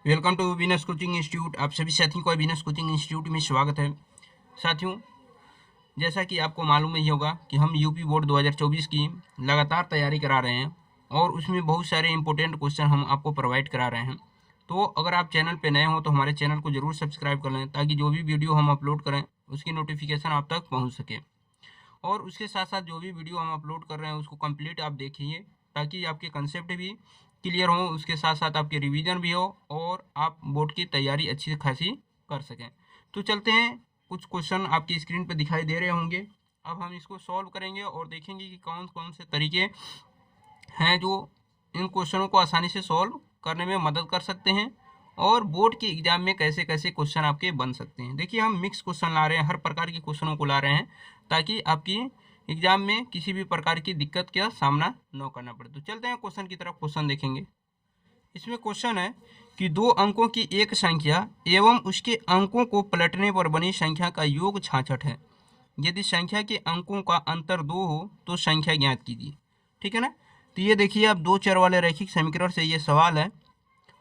Welcome to Venus coaching institute. आप सभी साथियों का विनस कोचिंग इंस्टीट्यूट में स्वागत है। साथियों, जैसा कि आपको मालूम ही होगा कि हम यूपी बोर्ड 2024 की लगातार तैयारी करा रहे हैं और उसमें बहुत सारे इंपॉर्टेंट क्वेश्चन हम आपको प्रोवाइड करा रहे हैं। तो अगर आप चैनल पर नए हो तो हमारे चैनल को जरूर सब्सक्राइब कर लें ताकि जो भी वीडियो हम अपलोड करें उसकी नोटिफिकेशन आप तक पहुँच सके। और उसके साथ साथ जो भी वीडियो हम अपलोड कर रहे हैं उसको कंप्लीट आप देखिए ताकि आपके कंसेप्ट भी क्लियर हो, उसके साथ साथ आपके रिवीजन भी हो और आप बोर्ड की तैयारी अच्छी खासी कर सकें। तो चलते हैं, कुछ क्वेश्चन आपकी स्क्रीन पर दिखाई दे रहे होंगे। अब हम इसको सॉल्व करेंगे और देखेंगे कि कौन कौन से तरीके हैं जो इन क्वेश्चनों को आसानी से सॉल्व करने में मदद कर सकते हैं और बोर्ड के एग्जाम में कैसे कैसे क्वेश्चन आपके बन सकते हैं। देखिए, हम मिक्स क्वेश्चन ला रहे हैं, हर प्रकार के क्वेश्चनों को ला रहे हैं ताकि आपकी एग्जाम में किसी भी प्रकार की दिक्कत का सामना न करना पड़े। तो चलते हैं क्वेश्चन की तरफ। क्वेश्चन देखेंगे। इसमें क्वेश्चन है कि दो अंकों की एक संख्या एवं उसके अंकों को पलटने पर बनी संख्या का योग 66 है। यदि संख्या के अंकों का अंतर 2 हो तो संख्या ज्ञात कीजिए। ठीक है ना। तो ये देखिए, आप दो चर वाले रैखिक समीकरण से ये सवाल है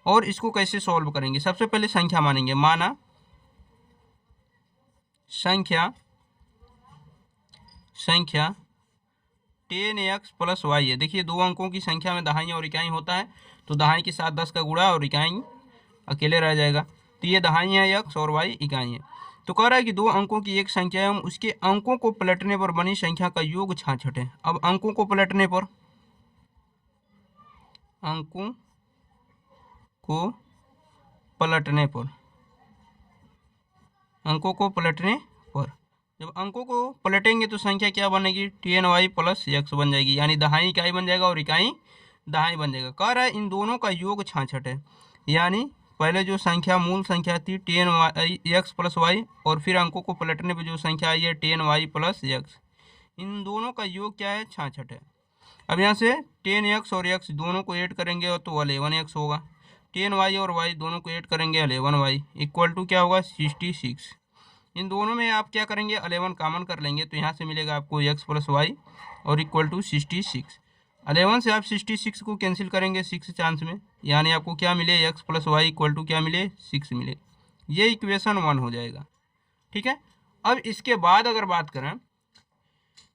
और इसको कैसे सॉल्व करेंगे। सबसे पहले संख्या मानेंगे। माना संख्या 10x प्लस वाई है। देखिए, दो अंकों की संख्या में दहाई और इकाई होता है तो दहाई के साथ 10 का गुणा और इकाई अकेले रह जाएगा। तो ये दहाई है x और y इकाई है। तो कह रहा है कि दो अंकों की एक संख्या एवं उसके अंकों को पलटने पर बनी संख्या का योग 66 है। अब अंकों को पलटने पर अंकों को पलटने पर अंकों को पलटने पर जब अंकों को पलटेंगे तो संख्या क्या बनेगी? 10y प्लस x बन जाएगी, यानी दहाई इकाई बन जाएगा और इकाई दहाई बन जाएगा। कह रहा है इन दोनों का योग 66 है, यानी पहले जो संख्या मूल संख्या थी 10x प्लस वाई और फिर अंकों को पलटने पर जो संख्या आई है 10y प्लस x, इन दोनों का योग क्या है? 66 है। अब यहाँ से 10x और x दोनों को ऐड करेंगे तो 11x होगा। 10y और y दोनों को ऐड करेंगे 11y इक्वल टू क्या होगा? 66। इन दोनों में आप क्या करेंगे? 11 कॉमन कर लेंगे तो यहाँ से मिलेगा आपको x प्लस वाई और इक्वल टू 66। 11 से आप 66 को कैंसिल करेंगे 6 चांस में, यानी आपको क्या मिले? x plus y equal to क्या मिले? 6 मिले। ये इक्वेशन 1 हो जाएगा। ठीक है। अब इसके बाद अगर बात करें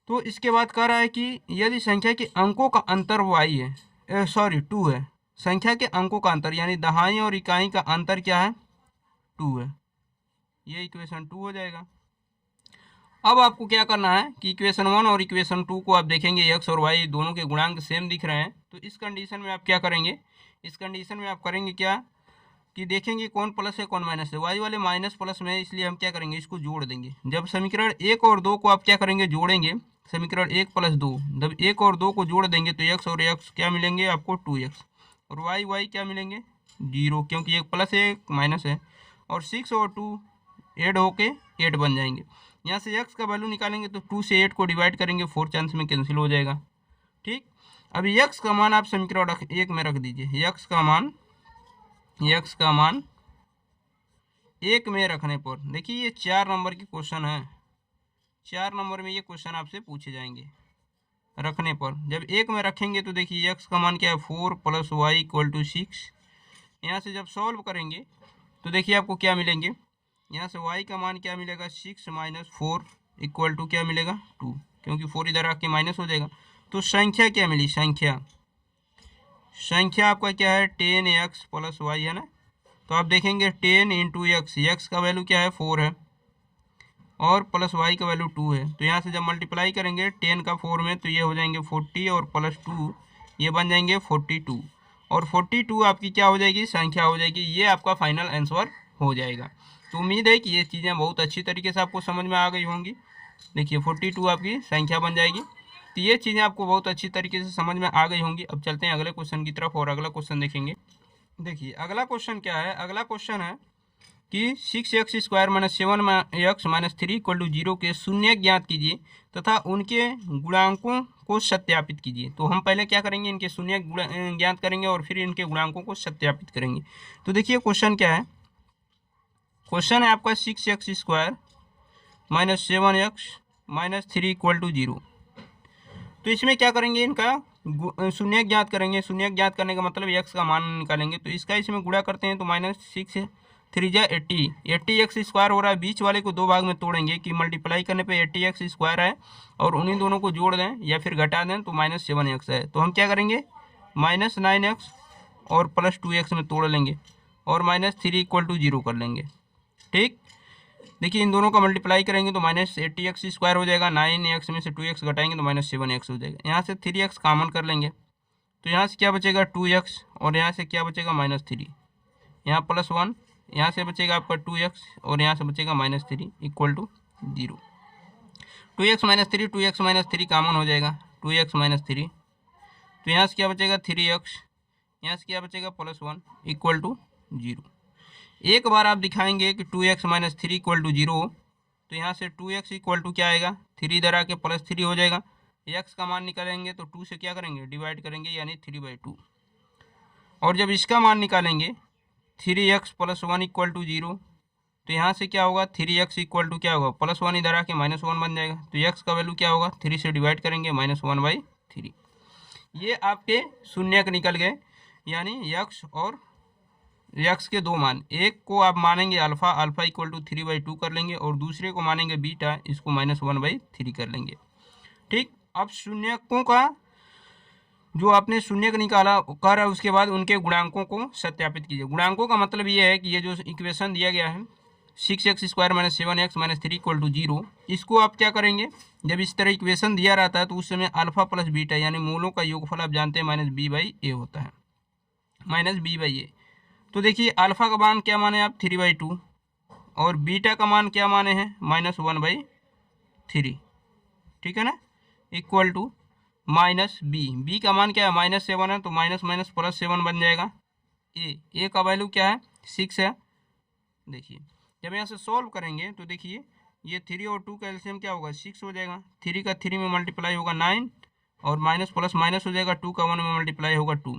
तो इसके बाद कह रहा है कि यदि संख्या के अंकों का अंतर y है, सॉरी 2 है। संख्या के अंकों का अंतर यानी दहाई और इकाई का अंतर क्या है? 2 है। ये इक्वेशन 2 हो जाएगा। अब आपको क्या करना है कि इक्वेशन 1 और इक्वेशन 2 को आप देखेंगे x और y दोनों के गुणांक सेम दिख रहे हैं। तो इस कंडीशन में आप क्या करेंगे? इस कंडीशन में आप करेंगे क्या कि देखेंगे कौन प्लस है कौन माइनस है। y वाले माइनस प्लस में है, इसलिए हम क्या करेंगे? इसको जोड़ देंगे। जब समीकरण 1 और 2 को आप क्या करेंगे? जोड़ेंगे। समीकरण 1 प्लस 2, जब 1 और 2 को जोड़ देंगे तो x और x क्या मिलेंगे आपको? 2x और y क्या मिलेंगे? 0, क्योंकि एक प्लस है एक माइनस है। और 6 और 2 ऐड होके 8 बन जाएंगे। यहाँ से x का वैल्यू निकालेंगे तो 2 से 8 को डिवाइड करेंगे, 4 चांस में कैंसिल हो जाएगा। ठीक। अभी x का मान आप समीकरण 1 में रख दीजिए। x का मान 1 में रखने पर देखिए ये 4 नंबर की क्वेश्चन है। 4 नंबर में ये क्वेश्चन आपसे पूछे जाएंगे। रखने पर जब 1 में रखेंगे तो देखिए x का मान क्या है? 4 प्लस वाई इक्वल टू 6। यहाँ से जब सॉल्व करेंगे तो देखिए आपको क्या मिलेंगे? यहाँ से y का मान क्या मिलेगा? 6 माइनस 4 इक्वल टू क्या मिलेगा? 2, क्योंकि 4 इधर आके माइनस हो जाएगा। तो संख्या क्या मिली? संख्या आपका क्या है? 10x प्लस वाई है ना। तो आप देखेंगे 10 इंटू एक्स का वैल्यू क्या है? 4 है और प्लस वाई का वैल्यू 2 है। तो यहाँ से जब मल्टीप्लाई करेंगे 10 का 4 में तो ये हो जाएंगे 40 और प्लस 2 ये बन जाएंगे 42 और 42 आपकी क्या हो जाएगी? संख्या हो जाएगी। ये आपका फाइनल आंसर हो जाएगा। तो उम्मीद है कि ये चीज़ें बहुत अच्छी तरीके से आपको समझ में आ गई होंगी। देखिए 42 आपकी संख्या बन जाएगी। तो ये चीज़ें आपको बहुत अच्छी तरीके से समझ में आ गई होंगी। अब चलते हैं अगले क्वेश्चन की तरफ और अगला क्वेश्चन देखेंगे। देखिए अगला क्वेश्चन क्या है? अगला क्वेश्चन है कि 6x square minus 7x minus 3 equal to 0 के शून्य ज्ञात कीजिए तथा उनके गुणांकों को सत्यापित कीजिए। तो हम पहले क्या करेंगे? इनके शून्य ज्ञात करेंगे और फिर इनके गुणांकों को सत्यापित करेंगे। तो देखिए क्वेश्चन क्या है? क्वेश्चन है आपका 6x square minus 7x minus 3 equal to 0। तो इसमें क्या करेंगे? इनका शून्य ज्ञात करेंगे। शून्य ज्ञात करने का मतलब एक्स का मान निकालेंगे, तो इसका इसमें गुणा करते हैं तो -6 3 जा 80, 80x स्क्वायर हो रहा है। बीच वाले को दो भाग में तोड़ेंगे कि मल्टीप्लाई करने पे 80x स्क्वायर है, और उन्हीं दोनों को जोड़ दें या फिर घटा दें तो -7x है। तो हम क्या करेंगे, -9x और +2x में तोड़ लेंगे और -3 = 0 कर लेंगे। ठीक, देखिए इन दोनों का मल्टीप्लाई करेंगे तो -80x स्क्वायर हो जाएगा, 9x में से 2x घटाएंगे तो -7x हो जाएगा। यहाँ से 3x कॉमन कर लेंगे तो यहाँ से क्या बचेगा 2x, और यहाँ से क्या बचेगा -3, यहाँ +1, यहाँ से बचेगा आपका 2x और यहाँ से बचेगा -3 = 0। 2x - 3 कॉमन हो जाएगा, 2x - 3, तो यहाँ से क्या बचेगा 3x, यहाँ से क्या बचेगा +1 = 0। एक बार आप दिखाएंगे कि 2x - 3 = 0, तो यहाँ से 2x = क्या आएगा, 3 इधर आके +3 हो जाएगा। x का मान निकालेंगे तो 2 से क्या करेंगे, डिवाइड करेंगे, यानी 3/2। और जब इसका मान निकालेंगे 3x + 1 = 0, तो यहाँ से क्या होगा 3x = क्या होगा, +1 इधर आके -1 बन जाएगा। तो x का वैल्यू क्या होगा, 3 से डिवाइड करेंगे, -1/3। ये आपके शून्यक निकल गए, यानी x और x के दो मान, एक को आप मानेंगे अल्फा, अल्फा = 3/2 कर लेंगे, और दूसरे को मानेंगे बीटा, इसको -1/3 कर लेंगे। ठीक, अब शून्यकों का जो आपने शून्यक निकाला कर है, उसके बाद उनके गुणांकों को सत्यापित कीजिए। गुणांकों का मतलब ये है कि ये जो इक्वेशन दिया गया है 6x² - 7x - 3 = 0, इसको आप क्या करेंगे, जब इस तरह इक्वेशन दिया रहता है तो उस समय अल्फा प्लस बीटा यानी मूलों का योगफल आप जानते हैं -b/a होता है, -b/a। तो देखिए अल्फा का मान क्या माने आप 3/2, और बीटा का मान क्या माने हैं -1/3, ठीक है ना, इक्वल टू -b का मान क्या है -7 है, तो माइनस +7 बन जाएगा। ए का वैल्यू क्या है 6 है। देखिए जब यहाँ से सॉल्व करेंगे तो देखिए ये 3 और 2 का एलसीएम क्या होगा 6 हो जाएगा। 3 का 3 में मल्टीप्लाई होगा 9, और माइनस प्लस माइनस हो जाएगा, 2 का 1 में मल्टीप्लाई होगा 2,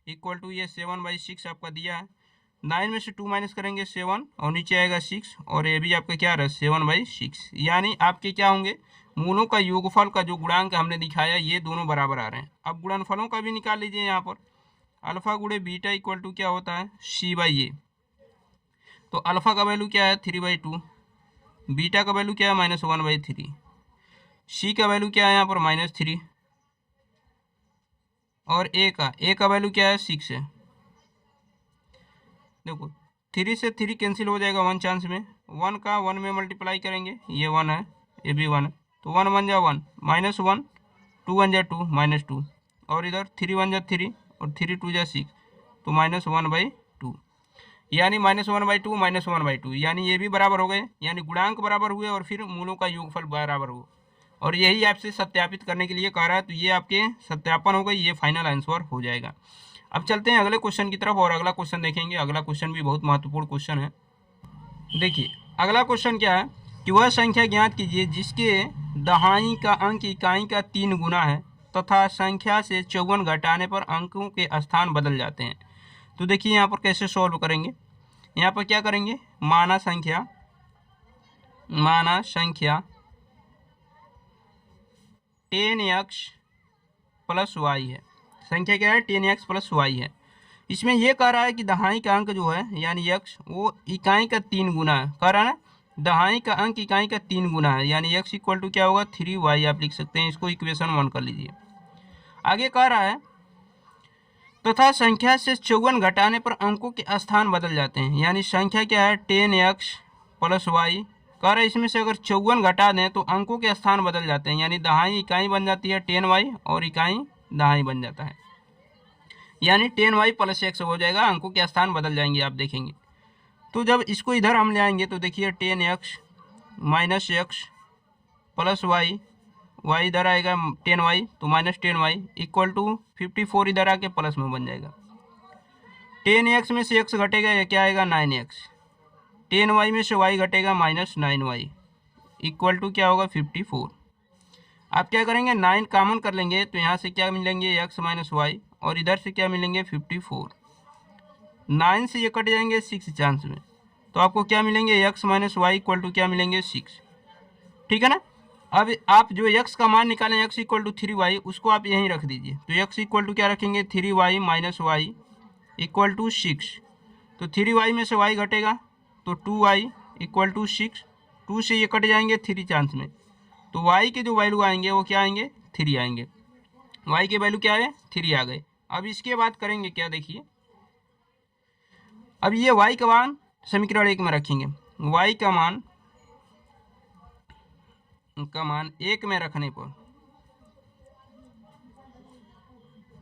इक्वल टू ये 7/6 आपका दिया है। 9 में से 2 माइनस करेंगे 7, और नीचे आएगा 6, और ये भी आपका क्या रहा 7/6, यानी आपके क्या होंगे मूलों का योगफल का जो गुणांक हमने दिखाया ये दोनों बराबर आ रहे हैं। अब गुणनफलों का भी निकाल लीजिए। यहाँ पर अल्फा गुणे बीटा इक्वल टू क्या होता है c/a, तो अल्फा का वैल्यू क्या है 3/2, बीटा का वैल्यू क्या है -1/3, सी का वैल्यू क्या है यहाँ पर -3, और ए का वैल्यू क्या है 6 है। देखो 3 से 3 कैंसिल हो जाएगा 1 चांस में, 1 का 1 में मल्टीप्लाई करेंगे, ये 1 है, ये भी 1 है, तो 1 1 जा 1, -1, 2 1 जा 2, -2, और इधर 3 1 जा 3, और 3 2 जा 6, तो -1/2, यानी -1/2 -1/2, यानी ये भी बराबर हो गए, यानी गुणांक बराबर हुए और फिर मूलों का योगफल बराबर हो। और यही आपसे सत्यापित करने के लिए कह रहा है, तो ये आपके सत्यापन हो गई, ये फाइनल आंसर हो जाएगा। अब चलते हैं अगले क्वेश्चन की तरफ और अगला क्वेश्चन देखेंगे। अगला क्वेश्चन भी बहुत महत्वपूर्ण क्वेश्चन है। देखिए अगला क्वेश्चन क्या है कि वह संख्या ज्ञात कीजिए जिसके दहाई का अंक इकाई का 3 गुना है तथा संख्या से 54 घटाने पर अंकों के स्थान बदल जाते हैं। तो देखिए यहाँ पर कैसे सॉल्व करेंगे। यहाँ पर क्या करेंगे, माना संख्या 10x + y है। संख्या क्या है 10x + y है। इसमें यह कह रहा है कि दहाई का अंक जो है यानी x वो इकाई का 3 गुना है। कह रहा है ना दहाई का अंक इकाई का 3 गुना है, यानी x = क्या होगा 3y आप लिख सकते हैं। इसको इक्वेशन 1 कर लीजिए। आगे कह रहा है तथा संख्या से 54 घटाने पर अंकों के स्थान बदल जाते हैं, यानी संख्या क्या है 10x + y। कह रहा है इसमें से अगर 54 घटा दें तो अंकों के स्थान बदल जाते हैं, यानी दहाई इकाई बन जाती है 10y और इकाई दहाई बन जाता है, यानी 10y + x हो जाएगा। अंकों के स्थान बदल जाएंगे आप देखेंगे। तो जब इसको इधर हम ले आएंगे तो देखिए 10x - x + y, y इधर आएगा 10y, तो -10y = 54 इधर आके प्लस में बन जाएगा। 10x में से x घटेगा, ये क्या आएगा 9x, 10y में से y घटेगा -9y = क्या होगा 54। आप क्या करेंगे 9 कॉमन कर लेंगे, तो यहाँ से क्या मिलेंगे x - y, और इधर से क्या मिलेंगे 54। 9 से ये कट जाएंगे 6 चांस में, तो आपको क्या मिलेंगे x - y = क्या मिलेंगे 6, ठीक है ना। अब आप जो x का मान निकालें x इक्वल टू 3y उसको आप यहीं रख दीजिए। तो x इक्वल टू क्या रखेंगे 3y minus Y equal to 6। तो 3y में से y घटेगा तो 2y इक्वल टू 6। 2 से ये कट जाएंगे 3 चांस में, तो y के जो वैल्यू आएंगे वो क्या आएंगे 3 आएंगे। y के वैल्यू क्या है 3 आ गए। अब इसके बाद करेंगे क्या देखिए, अब ये y का मान समीकरण 1 में रखेंगे। y का मान 1 में रखने पर,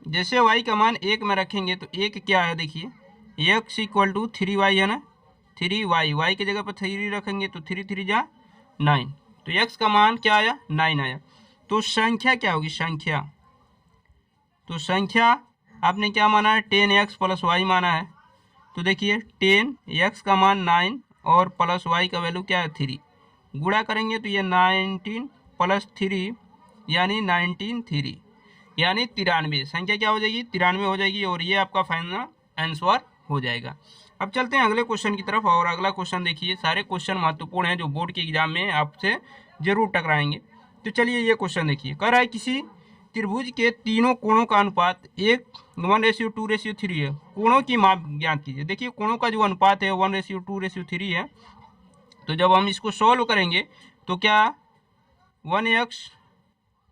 जैसे y का मान 1 में रखेंगे तो 1 क्या है देखिए x इक्वल टू 3y है ना, 3y, y की जगह पर 3 रखेंगे तो 3 3 जा 9। तो x का मान क्या आया 9 आया। तो संख्या क्या होगी संख्या, तो संख्या आपने क्या माना है 10x प्लस वाई माना है। तो देखिए 10x का मान 9 और प्लस y का वैल्यू क्या है 3, गुणा करेंगे तो ये 19 प्लस 3 यानी 93 यानी 93। संख्या क्या हो जाएगी 93 हो जाएगी और ये आपका फाइनल आंसर हो जाएगा। अब चलते हैं अगले क्वेश्चन की तरफ। और अगला क्वेश्चन देखिए, सारे क्वेश्चन महत्वपूर्ण हैं जो बोर्ड के एग्जाम में आपसे जरूर टकराएंगे। तो चलिए ये क्वेश्चन देखिए, कह रहा है किसी त्रिभुज के तीनों कोणों का अनुपात 1:2:3 है, कोणों की माप ज्ञात कीजिए। देखिए कोणों का जो अनुपात है 1:2:3 है। तो जब हम इसको सॉल्व करेंगे तो क्या 1x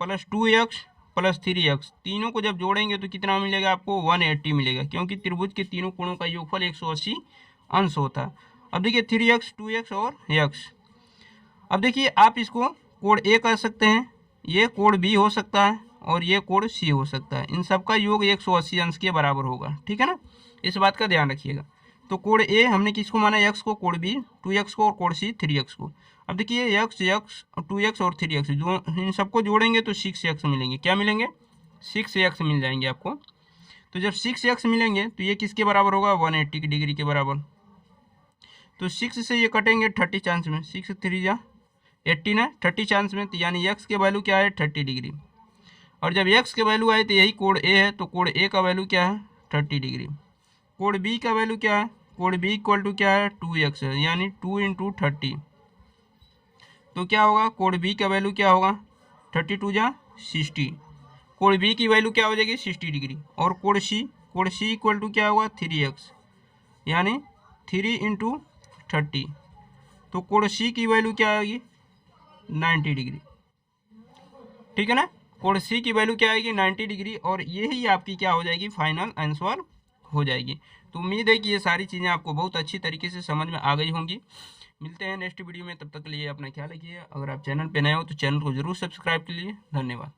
plus 2x plus 3x तीनों को जब जोड़ेंगे तो कितना मिलेगा आपको 180 मिलेगा, क्योंकि त्रिभुज के तीनों कोणों का योगफल 180 अंश होता है। अब देखिए 3x 2x और x। अब देखिए आप इसको कोण ए कर सकते हैं, ये कोण बी हो सकता है और ये कोण सी हो सकता है। इन सब का योग 180 अंश के बराबर होगा, ठीक है ना, इस बात का ध्यान रखिएगा। तो कोण ए हमने किसको माना x को, कोण बी 2x को और कोण सी 3x को। अब देखिए x 2x और 3x जो इन सबको जोड़ेंगे तो 6x मिलेंगे। क्या मिलेंगे 6x मिल जाएंगे आपको। तो जब 6x मिलेंगे तो ये किसके बराबर होगा 180 डिग्री के बराबर। तो 6 से ये कटेंगे 30 चांस में, 6 3 जा 80 ना 30 चांस में, तो यानी x के वैल्यू क्या है 30 डिग्री। और जब x के वैल्यू आए तो यही कोण ए है, तो कोण ए का वैल्यू क्या है 30 डिग्री। कोण बी का वैल्यू क्या है, कोण बी इक्वल टू क्या है 2x है, यानी 2 × 30। तो क्या होगा कोण बी का वैल्यू क्या होगा 32 जा 60। कोण बी की वैल्यू क्या हो जाएगी 60 डिग्री। और कोण सी इक्वल टू क्या होगा 3x, यानी 3 × 30। तो कोण सी की वैल्यू क्या आएगी 90 डिग्री, ठीक है ना। कोण सी की वैल्यू क्या आएगी 90 डिग्री और यही आपकी क्या हो जाएगी फाइनल आंसर हो जाएगी। तो उम्मीद है कि ये सारी चीज़ें आपको बहुत अच्छी तरीके से समझ में आ गई होंगी। मिलते हैं नेक्स्ट वीडियो में, तब तक के लिए अपना ख्याल रखिए। अगर आप चैनल पे नए हो तो चैनल को जरूर सब्सक्राइब कीजिए। धन्यवाद।